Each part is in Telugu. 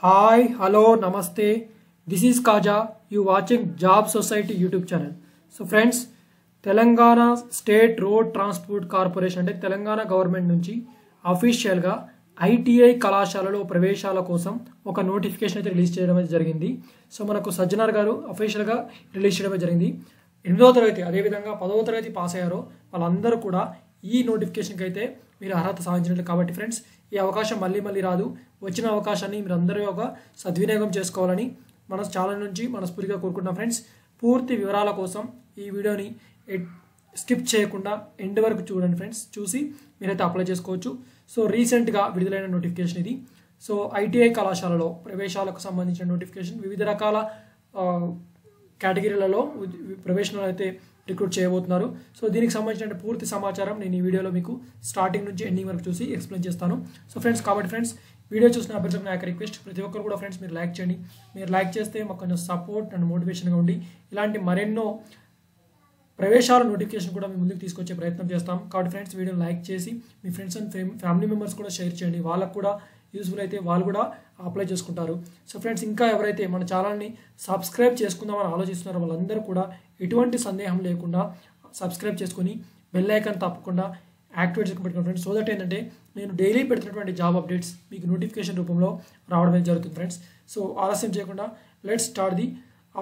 Hi, hello, namaste. This is Kaja. You watching Job Society YouTube channel. So friends, Telangana state road transport corporation అంటే తెలంగాణ గవర్నమెంట్ నుంచి అఫీషియల్గా ఐటీఐ కళాశాలలో ప్రవేశాల కోసం ఒక నోటిఫికేషన్ అయితే రిలీజ్ చేయడం జరిగింది. సో మనకు సజ్జనార్ గారు అఫీషియల్గా రిలీజ్ చేయడం జరిగింది. 8వ తరగతి అదేవిధంగా 10వ తరగతి పాస్ అయ్యారో వాళ్ళందరూ కూడా ఈ నోటిఫికేషన్కి అయితే మీరు అర్హత సాధించినట్లు. కాబట్టి ఫ్రెండ్స్, ఈ అవకాశం మళ్ళీ రాదు. వచ్చిన అవకాశాన్ని మీరు అందరూ ఒక సద్వినియోగం చేసుకోవాలని మన ఛానల్ నుంచి మనస్ఫూర్తిగా కోరుకుంటున్నాం. ఫ్రెండ్స్, పూర్తి వివరాల కోసం ఈ వీడియోని స్కిప్ చేయకుండా ఎండ్ వరకు చూడండి ఫ్రెండ్స్. చూసి మీరైతే అప్లై చేసుకోవచ్చు. సో రీసెంట్గా విడుదలైన నోటిఫికేషన్ ఇది. సో ఐటీఐ కళాశాలలో ప్రవేశాలకు సంబంధించిన నోటిఫికేషన్. వివిధ రకాల కేటగిరీలలో ప్రవేశాలు అయితే రిక్రూట్ చేయబోతున్నారు. సో దీనికి సంబంధించిన పూర్తి సమాచారం నేను ఈ వీడియోలో మీకు స్టార్టింగ్ నుంచి ఎండింగ్ వరకు చూసి ఎక్స్ప్లెయిన్ చేస్తాను. సో ఫ్రెండ్స్, కాబట్టి ఫ్రెండ్స్, వీడియో చూసిన అభ్యర్థులకు నా యొక్క రిక్వెస్ట్, ప్రతి ఒక్కరు కూడా ఫ్రెండ్స్ మీరు లైక్ చేయండి. మీరు లైక్ చేస్తే మాకు కొంచెం సపోర్ట్ అండ్ మోటివేషన్గా ఉండి ఇలాంటి మరెన్నో ప్రవేశాల నోటిఫికేషన్ కూడా మీ ముందుకు తీసుకొచ్చే ప్రయత్నం చేస్తాం. కాబట్టి ఫ్రెండ్స్, వీడియోని లైక్ చేసి మీ ఫ్రెండ్స్ అండ్ ఫ్యామిలీ మెంబర్స్ కూడా షేర్ చేయండి. వాళ్ళకు కూడా యూస్ఫుల్ అయితే వాళ్ళు కూడా అప్లై చేసుకుంటారు. సో ఫ్రెండ్స్, ఇంకా ఎవరైతే మన ఛానల్ని సబ్స్క్రైబ్ చేసుకుందామని ఆలోచిస్తున్నారో వాళ్ళందరూ కూడా ఎటువంటి సందేహం లేకుండా సబ్స్క్రైబ్ చేసుకొని బెల్ ఐకాన్ తప్పకుండా యాక్టివేట్ చేసుకుని పెట్టుకోండి ఫ్రెండ్స్. సో దట్ ఏంటంటే నేను డైలీ పెడుతున్నటువంటి జాబ్ అప్డేట్స్ మీకు నోటిఫికేషన్ రూపంలో రావడం జరుగుతుంది ఫ్రెండ్స్. సో ఆలస్యం చేయకుండా let's start the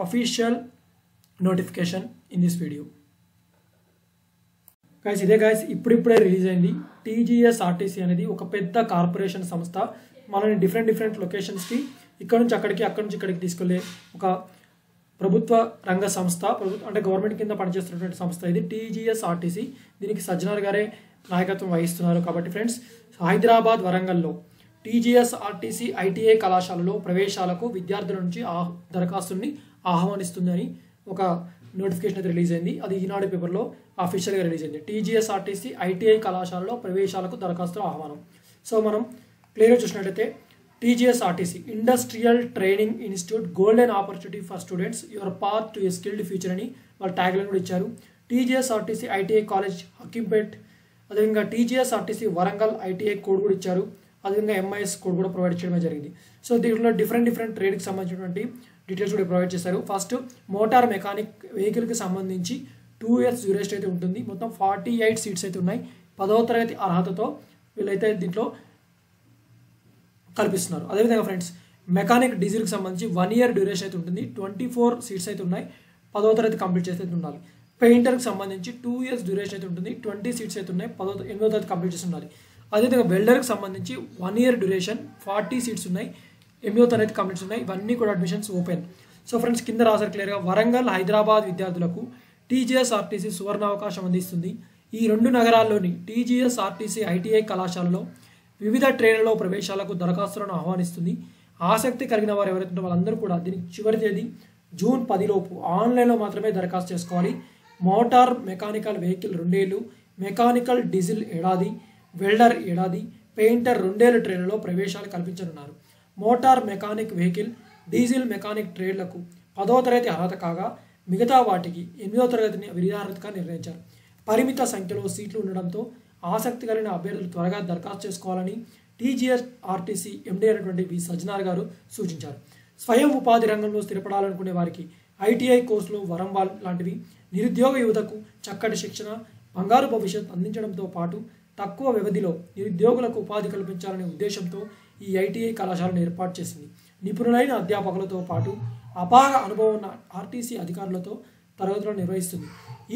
official notification in this video. Guys, ఇదే గైస్ ఇప్పుడిప్పుడే రిలీజ్ అయింది. టీజీఎస్ఆర్టీసీ అనేది ఒక పెద్ద కార్పొరేషన్ సంస్థ. మనల్ని డిఫరెంట్ లొకేషన్స్కి ఇక్కడ నుంచి అక్కడికి, అక్కడి నుంచి ఇక్కడికి తీసుకెళ్లే ఒక ప్రభుత్వ రంగ సంస్థ, అంటే గవర్నమెంట్ కింద పనిచేస్తున్నటువంటి సంస్థ ఇది టీజీఎస్ఆర్టీసీ. దీనికి సజ్జనార్ గారే నాయకత్వం వహిస్తున్నారు. కాబట్టి ఫ్రెండ్స్, హైదరాబాద్, వరంగల్లో టీజీఎస్ఆర్టీసీ ఐటీఐ కళాశాలలో ప్రవేశాలకు విద్యార్థుల నుంచి దరఖాస్తుల్ని ఆహ్వానిస్తుందని ఒక నోటిఫికేషన్ అయితే రిలీజ్ అయింది. అది ఈనాడు పేపర్లో అఫీషియల్గా రిలీజ్ అయింది. టీజీఎస్ఆర్టీసీ ఐటీఐ కళాశాలలో ప్రవేశాలకు దరఖాస్తుల ఆహ్వానం. సో మనం క్లియర్గా చూసినట్టయితే TGSRTC industrial training institute golden opportunity for students your path to A skilled future అని వాళ్ళు ట్యాగ్లైన్ కూడా ఇచ్చారు. టీజీఎస్ఆర్టీసీ ఐటీఐ కాలేజ్ హకీంపేట్, అదేవిధంగా టీజీఎస్ఆర్టీసీ వరంగల్ ఐటీఐ కోడ్ కూడా ఇచ్చారు. అదేవిధంగా ఎంఐఎస్ కోడ్ కూడా ప్రొవైడ్ చేయడం జరిగింది. సో దీంట్లో డిఫరెంట్ ట్రేడ్కి సంబంధించినటువంటి డీటెయిల్స్ కూడా ప్రొవైడ్ చేశారు. ఫస్ట్, మోటార్ మెకానిక్ వెహికల్కి సంబంధించి 2 years డ్యూరేషన్ అయితే ఉంటుంది. మొత్తం 48 సీట్స్ అయితే ఉన్నాయి. 10వ తరగతి అర్హతతో వీళ్ళైతే దీంట్లో కల్పిస్తున్నారు. అదేవిధంగా ఫ్రెండ్స్, మెకానిక్ డీజిల్కి సంబంధించి 1 year డ్యూరేషన్ అయితే ఉంటుంది. 24 సీట్స్ అయితే ఉన్నాయి. 10వ తరగతి కంప్లీట్ చేసి అయితే ఉండాలి. పెయింటర్కి సంబంధించి 2 years డ్యూరేషన్ అయితే ఉంటుంది. 20 సీట్స్ అయితే ఉన్నాయి. 8వ తరగతి కంప్లీట్ చేసి ఉండాలి. అదేవిధంగా వెల్డర్కి సంబంధించి 1 year డ్యూరేషన్, 40 సీట్స్ ఉన్నాయి. 8వ తరగతి కంప్లీట్స్ ఉన్నాయి. ఇవన్నీ కూడా అడ్మిషన్స్ ఓపెన్. సో ఫ్రెండ్స్, కింద రాశారు క్లియర్గా, వరంగల్, హైదరాబాద్ విద్యార్థులకు టీజీఎస్ఆర్టీసీ సువర్ణ అవకాశం అందిస్తుంది. ఈ 2 నగరాల్లోని టీజీఎస్ఆర్టీసీ ఐటీఐ కళాశాలలో వివిధ ట్రేడ్లలో ప్రవేశాలకు దరఖాస్తులను ఆహ్వానిస్తుంది. ఆసక్తి కలిగిన వారు ఎవరైతే వాళ్ళందరూ కూడా దీనికి చివరి తేదీ జూన్ 10 లోపు ఆన్లైన్లో మాత్రమే దరఖాస్తు చేసుకోవాలి. మోటార్ మెకానికల్ వెహికల్ 2 ఏళ్ళు, మెకానికల్ డీజిల్ ఏడాది, వెల్డర్ ఏడాది, పెయింటర్ 2 ఏళ్ళ ట్రేడ్లలో ప్రవేశాలు కల్పించనున్నారు. Motor mechanic vehicle, diesel mechanic ట్రేడ్లకు 10వ తరగతి అర్హత కాగా మిగతా వాటికి 8వ తరగతిని విద్యార్హతగా నిర్ణయించారు. పరిమిత సంఖ్యలో సీట్లు ఉండడంతో ఆసక్తి కలిగిన అభ్యర్థులు త్వరగా దరఖాస్తు చేసుకోవాలని టీజీఎస్ఆర్టీసీ ఎండీ అయినటువంటి వి సజ్జనార్ గారు సూచించారు. స్వయం ఉపాధి రంగంలో స్థిరపడాలనుకునే వారికి ఐటీఐ కోర్సులు వరంవాల్ లాంటివి నిరుద్యోగ యువతకు చక్కటి శిక్షణ, బంగారు భవిష్యత్ అందించడంతో పాటు తక్కువ వ్యవధిలో నిరుద్యోగులకు ఉపాధి కల్పించాలనే ఉద్దేశంతో ఈ ఐటీఐ కళాశాలను ఏర్పాటు చేసింది. నిపుణులైన అధ్యాపకులతో పాటు అపార అనుభవం ఉన్న ఆర్టీసీ అధికారులతో తరగతులను నిర్వహిస్తుంది.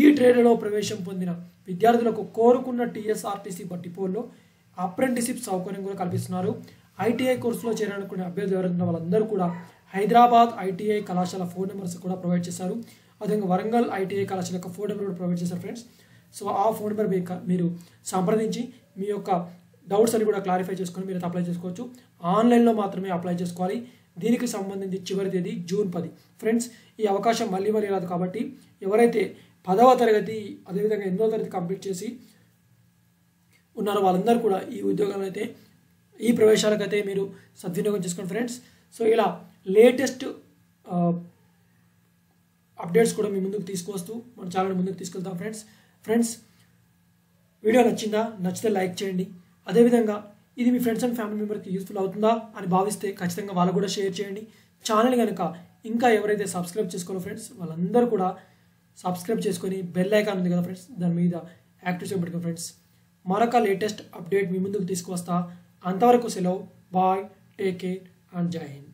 ఈ ట్రేడ్లలో ప్రవేశం పొందిన విద్యార్థులకు కోరుకున్న టీఎస్ఆర్టీసీ డిపోల్లో అప్రెంటిస్షిప్ సౌకర్యం కూడా కల్పిస్తున్నారు. ఐటీఐ కోర్సులో చేరాలనుకునే అభ్యర్థులు ఎవరైనా వాళ్ళందరూ కూడా హైదరాబాద్ ఐటీఐ కళాశాల ఫోన్ నెంబర్స్ కూడా ప్రొవైడ్ చేశారు. అదేవిధంగా వరంగల్ ఐటీఐ కళాశాల యొక్క ఫోన్ నెంబర్ కూడా ప్రొవైడ్ చేశారు ఫ్రెండ్స్. సో ఆ ఫోన్ నెంబర్ మీరు సంప్రదించి మీ యొక్క డౌట్స్ అని కూడా క్లారిఫై చేసుకొని మీరు అప్లై చేసుకోవచ్చు. ఆన్లైన్లో మాత్రమే అప్లై చేసుకోవాలి. దీనికి సంబంధించి చివరి తేదీ జూన్ 10. ఫ్రెండ్స్, ఈ అవకాశం మళ్ళీ రాదు. కాబట్టి ఎవరైతే 10వ తరగతి అదేవిధంగా 8వ తరగతి కంప్లీట్ చేసి ఉన్నారో వాళ్ళందరూ కూడా ఈ ఉద్యోగాలు అయితే, ఈ ప్రవేశాలకైతే మీరు సద్వినియోగం చేసుకోండి ఫ్రెండ్స్. సో ఇలా లేటెస్ట్ అప్డేట్స్ కూడా మీ ముందుకు తీసుకొస్తూ మన ఛానల్ ముందుకు తీసుకెళ్తాం ఫ్రెండ్స్. వీడియో నచ్చిందా? నచ్చితే లైక్ చేయండి. అదేవిధంగా ఇది మీ ఫ్రెండ్స్ అండ్ ఫ్యామిలీ మెంబర్కి యూస్ఫుల్ అవుతుందా అని భావిస్తే ఖచ్చితంగా వాళ్ళకు కూడా షేర్ చేయండి. ఛానల్ కనుక ఇంకా ఎవరైతే సబ్స్క్రైబ్ చేసుకోరో ఫ్రెండ్స్ వాళ్ళందరూ కూడా సబ్స్క్రైబ్ చేసుకొని బెల్ ఐకాన్ ఉంది కదా ఫ్రెండ్స్ దాని మీద యాక్టివ్ చేయబెట్టుకోండి ఫ్రెండ్స్. మరొక లేటెస్ట్ అప్డేట్ మీ ముందుకు తీసుకువస్తా. అంతవరకు సెలవు. బాయ్, టేక్ కేర్ అండ్ జై హింద్.